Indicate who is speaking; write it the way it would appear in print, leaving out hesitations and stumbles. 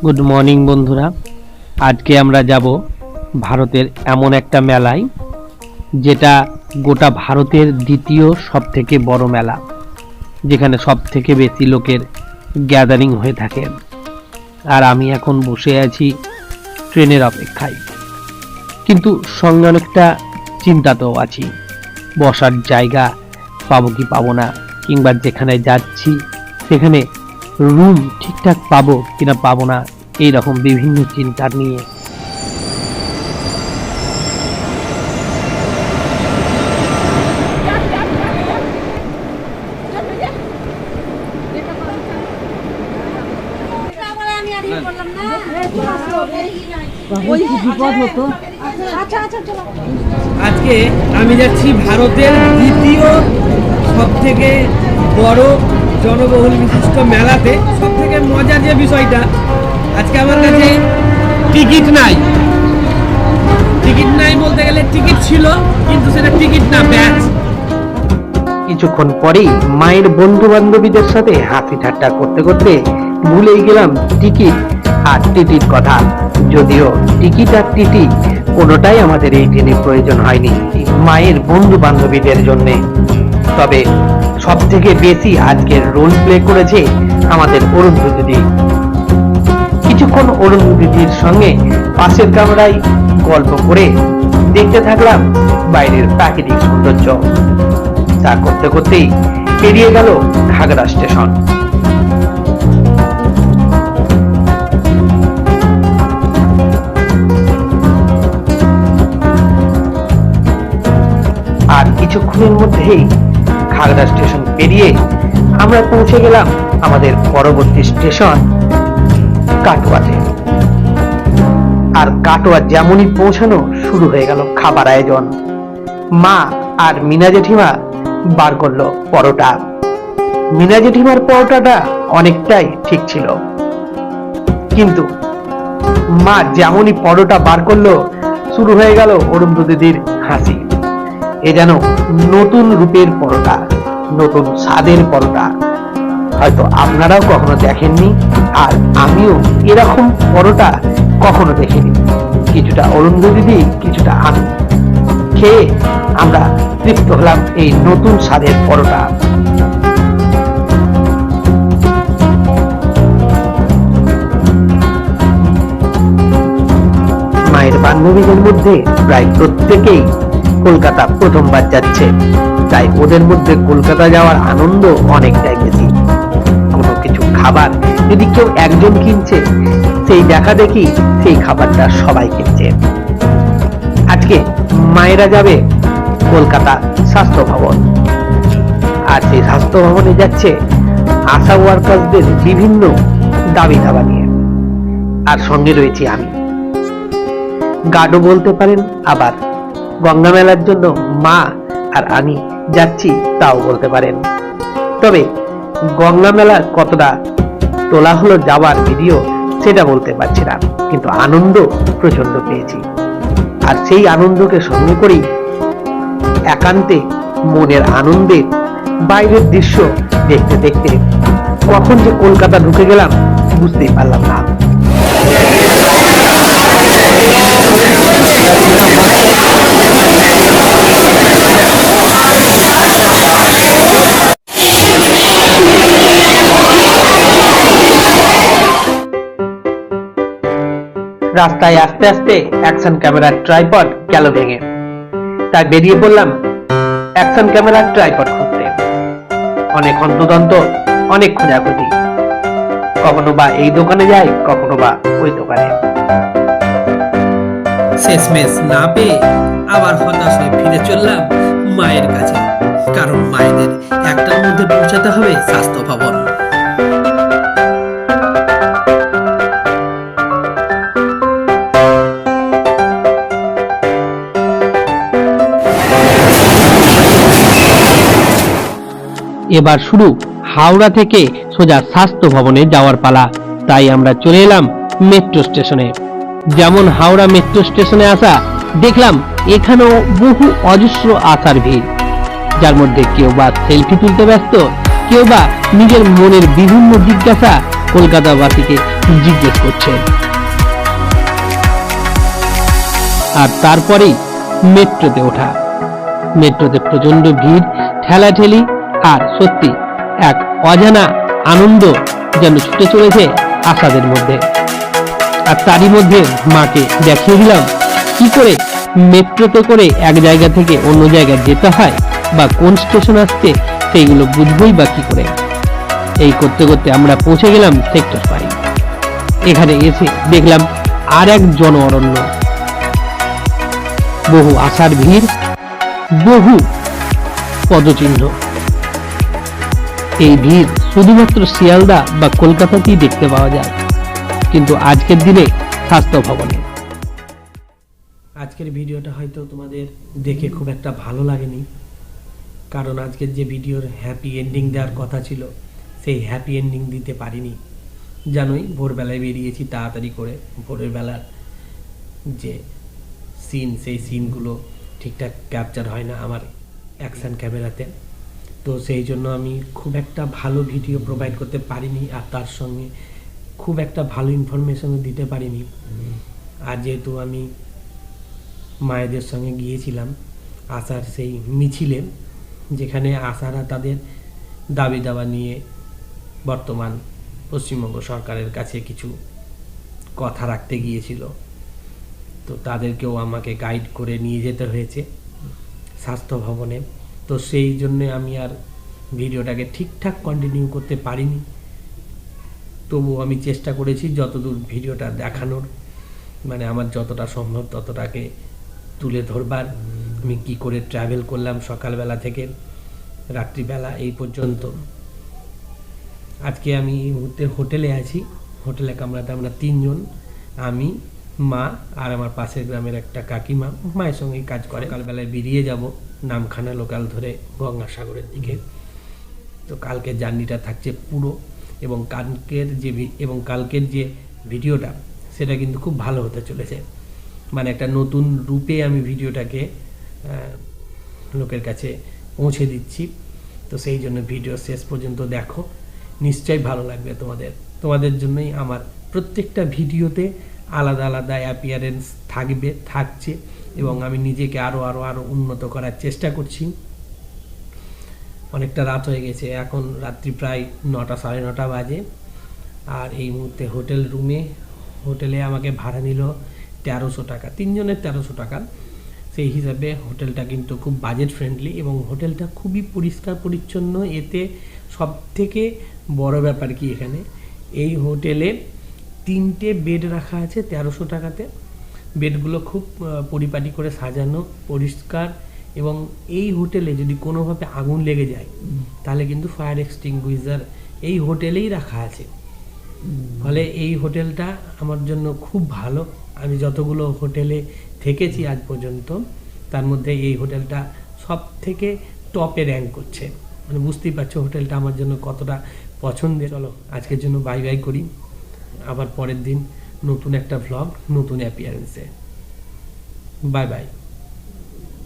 Speaker 1: Good morning বন্ধুরা, আজকে আমরা যাব ভারতের এমন একটা মেলায় যেটা গোটা ভারতের দ্বিতীয় সবথেকে বড় মেলা, যেখানে সবথেকে বেশি লোকের গ্যাদারিং হয়ে থাকে। আর আমি এখন বসে আছি ট্রেনের অপেক্ষায়, কিন্তু সঙ্গে অনেকটা চিন্তাতেও আছি, বসার জায়গা পাবো কি পাবো না, কিংবা যেখানে যাচ্ছি সেখানে রুম ঠিকঠাক পাবো কিনা পাবো না, এইরকম বিভিন্ন চিন্তা নিয়ে।
Speaker 2: আজকে আমি যাচ্ছি ভারতের দ্বিতীয় সব থেকে বড় জনবহুল বিশিষ্ট মেলাতে। সব থেকে মজার যে বিষয়টা, আজকে আমার কাছে টিকিট নাই বলতে গেলে টিকিট ছিল, কিন্তু সেটা টিকিট না, ব্যাচ।
Speaker 1: কিছুক্ষণ পরেই মায়ের বন্ধু বান্ধবীদের সাথে হাসি ঠাট্টা করতে করতে ভুলেই গেলাম টিকিট আর টিটির কথা। যদিও টিকিট আর টিটি কোনোটাই আমাদের এই ট্রেনে প্রয়োজন হয়নি মায়ের বন্ধু বান্ধবীদের জন্য। তবে সব থেকে বেশি আজকের রোল প্লে করেছে আমাদের অরুন্ধু দিদি। কিছুক্ষণ অরুন্ধু দিদির সঙ্গে পাশের কামরায় গল্প করে দেখতে থাকলাম বাইরের প্রাকৃতিক সৌন্দর্য। তা করতে করতেই পেরিয়ে গেল ঘাগড়া স্টেশন। আর কিছুক্ষণের মধ্যেই ঘাগড়া স্টেশন পেরিয়ে আমরা পৌঁছে গেলাম আমাদের পরবর্তী স্টেশন কাটোয়াতে। আর কাটোয়া যেমনই পৌঁছানো শুরু হয়ে গেল খাবার আয়োজন। মা আর মিনা জেঠিমা বার করলো পরোটা। মিনা জেঠিমার পরোটাটা অনেকটাই ঠিক ছিল, কিন্তু মা যেমনই পরোটা বার করলো শুরু হয়ে গেল অরুন্ধু দিদির হাসি। এ যেন নতুন রূপের পরোটা, নতুন স্বাদের পরোটা। হয়তো আপনারাও কখনো দেখেননি, আর আমিও এরকম পরোটা কখনো দেখিনি। কিছুটা অরুন্ধু দিদি, কিছুটা আমি খেয়ে আমরা তৃপ্ত হলাম এই নতুন স্বাদের পরোটা। মায়ের বান্ধবীদের মধ্যে প্রায় প্রত্যেকেই কলকাতা প্রথমবার যাচ্ছে, তাই ওদের মধ্যে কলকাতা যাওয়ার আনন্দ অনেকটাই বেশি। কোনো কিছু খাবার যদি কেউ একজন কিনছে, সেই দেখা দেখি সেই খাবারটা সবাই কিনছে। আজকে মায়েরা যাবে কলকাতা স্বাস্থ্য ভবন, আর সেই স্বাস্থ্য ভবনে যাচ্ছে আশা ওয়ার্কারদের বিভিন্ন দাবি দাবা নিয়ে। আর সঙ্গে রয়েছি আমি, গার্ডও বলতে পারেন, আবার গঙ্গা মেলার জন্য মা আর আমি যাচ্ছি তাও বলতে পারেন। তবে গঙ্গা মেলা কতটা তোলা হলো যাওয়ার ভিডিও সেটা বলতে পারছি না, কিন্তু আনন্দ প্রচন্ড পেয়েছি। আর সেই আনন্দকে সঙ্গে করেই একান্তে মনের আনন্দে বাইরের দৃশ্য দেখতে দেখতে কখন যে কলকাতা ঢুকে গেলাম বুঝতেই পারলাম না। রাস্তায় আস্তে আস্তে অ্যাকশন ক্যামেরার ট্রাইপড গেল ভেঙে, তাই বেরিয়ে পড়লাম অ্যাকশন ক্যামেরার ট্রাইপড খুঁজতে। অনেক হন্তদন্ত, অনেক খোঁজাখুঁজি, কখনো বা এই দোকানে যাই, কখনো বা ওই দোকানে।
Speaker 2: শেষমেশ না পেয়ে আবার হতাশ হয়ে ফিরে চললাম মায়ের কাছে, কারণ মায়েদের একটার মধ্যে পৌঁছাতে হবে স্বাস্থ্য ভবন।
Speaker 1: এবার শুরু হাওড়া থেকে সোজা স্বাস্থ্য ভবনে যাওয়ার পালা। তাই আমরা চলে এলাম মেট্রো স্টেশনে। যেমন হাওড়া মেট্রো স্টেশনে আসা দেখলাম এখানেও বহু অজস্র আসার ভিড়, যার মধ্যে কেউ বা সেলফি তুলতে ব্যস্ত, কেউ বা নিজের মনের বিভিন্ন জিজ্ঞাসা কলকাতাবাসীকে জিজ্ঞেস করছে। আর তারপরেই মেট্রোতে ওঠা। মেট্রোতে প্রচন্ড ভিড়, ঠেলাঠেলি, আর সত্যি এক অজানা আনন্দ যেন ছুটে চলেছে আশাদের মধ্যে। আর তারই মধ্যে মাকে দেখিয়ে দিলাম কি করে মেট্রোতে করে এক জায়গা থেকে অন্য জায়গায় যেতে হয়, বা কোন স্টেশন আসছে সেইগুলো বুঝবই বা কি করে। এই করতে করতে আমরা পৌঁছে গেলাম সেক্টর 5। এখানে এসে দেখলাম আর এক জন অরণ্য, বহু আশার ভিড়, বহু পদচিহ্ন। এই ভিড় শুধুমাত্র শিয়ালদা বা কলকাতাতেই দেখতে পাওয়া যায়, কিন্তু আজকের দিনে স্বাস্থ্য ভবনে।
Speaker 2: আজকের ভিডিওটা হয়তো তোমাদের দেখে খুব একটা ভালো লাগেনি, কারণ আজকের যে ভিডিওর হ্যাপি এন্ডিং দেওয়ার কথা ছিল সেই হ্যাপি এন্ডিং দিতে পারিনি। জানোই ভোরবেলায় বেরিয়েছি তাড়াতাড়ি করে, ভোরের বেলার যে সিন সেই সিনগুলো ঠিকঠাক ক্যাপচার হয় না আমার অ্যাকশন ক্যামেরাতে, তো সেই জন্য আমি খুব একটা ভালো ভিডিও প্রোভাইড করতে পারিনি, আর তার সঙ্গে খুব একটা ভালো ইনফরমেশনও দিতে পারিনি। আর যেহেতু আমি মায়েদের সঙ্গে গিয়েছিলাম আশার সেই মিছিলে, যেখানে আশারা তাদের দাবি দাবা নিয়ে বর্তমান পশ্চিমবঙ্গ সরকারের কাছে কিছু কথা রাখতে গিয়েছিল, তো তাদেরকেও আমাকে গাইড করে নিয়ে যেতে হয়েছে স্বাস্থ্য ভবনে। তো সেই জন্যে আমি আর ভিডিওটাকে ঠিকঠাক কন্টিনিউ করতে পারিনি, তবু আমি চেষ্টা করেছি যতদূর ভিডিওটা দেখানোর, মানে আমার যতটা সম্ভব ততটাকে তুলে ধরবার। আমি কি করে ট্রাভেল করলাম সকালবেলা থেকে রাত্রিবেলা এই পর্যন্ত। আজকে আমি এই মুহূর্তে হোটেলে আছি, হোটেলে কামরাতে আমরা 3 জন, আমি, মা আর আমার পাশের গ্রামের একটা কাকিমা, মায়ের সঙ্গেই কাজ করে। সকালবেলায় বেরিয়ে যাব নামখানা লোকাল ধরে গঙ্গাসাগরের দিকে। তো কালকের জার্নিটা থাকছে পুরো, এবং কালকের যে ভিডিওটা সেটা কিন্তু খুব ভালো হতে চলেছে, মানে একটা নতুন রূপে আমি ভিডিওটাকে লোকের কাছে পৌঁছে দিচ্ছি। তো সেই জন্য ভিডিও শেষ পর্যন্ত দেখো, নিশ্চয়ই ভালো লাগবে তোমাদের জন্যই আমার প্রত্যেকটা ভিডিওতে আলাদা আলাদা অ্যাপিয়ারেন্স থাকছে, এবং আমি নিজেকে আরও উন্নত করার চেষ্টা করছি। অনেকটা রাত হয়ে গেছে, এখন রাত্রি প্রায় 9টা সাড়ে 9টা বাজে। আর এই মুহূর্তে হোটেলে আমাকে ভাড়া নিল 1300 টাকা, 3 জনের 1300 টাকা। সেই হিসাবে হোটেলটা কিন্তু খুব বাজেট ফ্রেন্ডলি, এবং হোটেলটা খুবই পরিষ্কার পরিচ্ছন্ন। এতে সব থেকে বড় ব্যাপার কি, এখানে এই হোটেলে 3টে বেড রাখা আছে 1300 টাকাতে। বেডগুলো খুব পরিপাটি করে সাজানো, পরিষ্কার, এবং এই হোটেলে যদি কোনোভাবে আগুন লেগে যায় তাহলে কিন্তু ফায়ার এক্সটিংগুইজার এই হোটেলেই রাখা আছে। ফলে এই হোটেলটা আমার জন্য খুব ভালো। আমি যতগুলো হোটেলে থেকেছি আজ পর্যন্ত তার মধ্যে এই হোটেলটা সব থেকে টপে র্যাঙ্ক করছে, মানে বুঝতেই পারছো হোটেলটা আমার জন্য কতটা পছন্দের। চলো আজকের জন্য বাই বাই করি, আবার পরের দিন নতুন একটা ভ্লগ, নতুন অ্যাপিয়ারেন্সে। Bye bye.